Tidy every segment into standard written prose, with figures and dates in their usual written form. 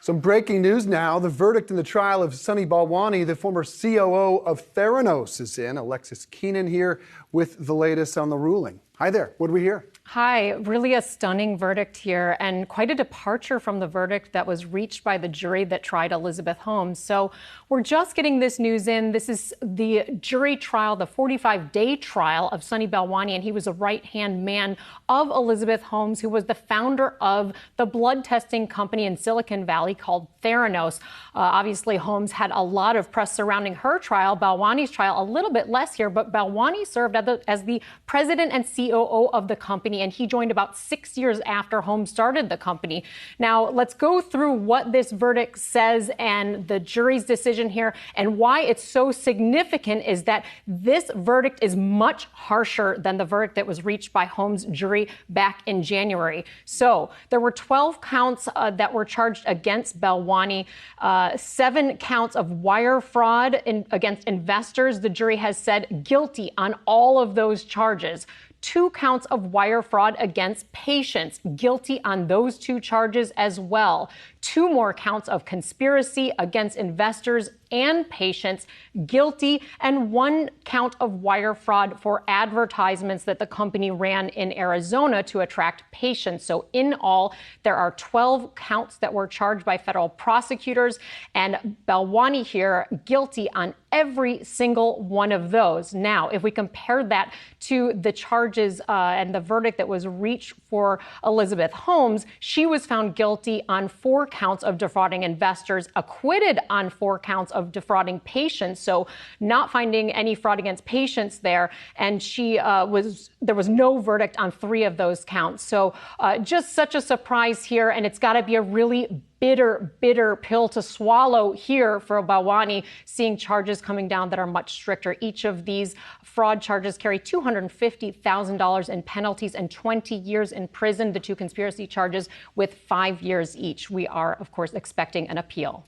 Some breaking news now. The verdict in the trial of Sunny Balwani, the former COO of Theranos, is in. Alexis Keenan here with the latest on the ruling. Hi there. What do we hear? Hi. Really a stunning verdict here, and quite a departure from the verdict that was reached by the jury that tried Elizabeth Holmes. So we're just getting this news in. This is the jury trial, the 45-day trial of Sunny Balwani, and he was a right-hand man of Elizabeth Holmes, who was the founder of the blood testing company in Silicon Valley called Theranos. Obviously, Holmes had a lot of press surrounding her trial. Balwani's trial, a little bit less here, but Balwani served as the president and COO of the company, and he joined about 6 years after Holmes started the company. Now, let's go through what this verdict says and the jury's decision here, and why it's so significant is that this verdict is much harsher than the verdict that was reached by Holmes' jury back in January. So there were 12 counts that were charged against Balwani, 7 counts of wire fraud against investors. The jury has said guilty on all of those charges. 2 counts of wire fraud against patients, guilty on those 2 charges as well. 2 more counts of conspiracy against investors and patients, guilty, and 1 count of wire fraud for advertisements that the company ran in Arizona to attract patients. So in all, there are 12 counts that were charged by federal prosecutors, and Balwani here guilty on every single one of those. Now, if we compare that to the charges and the verdict that was reached for Elizabeth Holmes, she was found guilty on 4 counts of defrauding investors, acquitted on 4 counts of defrauding patients, so not finding any fraud against patients there, and there was no verdict on 3 of those counts. So just such a surprise here, and it's got to be a really bitter pill to swallow here for Balwani, seeing charges coming down that are much stricter. Each of these fraud charges carry $250,000 in penalties and 20 years in prison. The 2 conspiracy charges with 5 years each. We are, of course, expecting an appeal.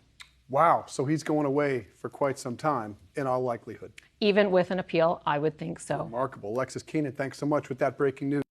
Wow. So he's going away for quite some time, in all likelihood. Even with an appeal, I would think so. Remarkable. Alexis Keenan, thanks so much with that breaking news.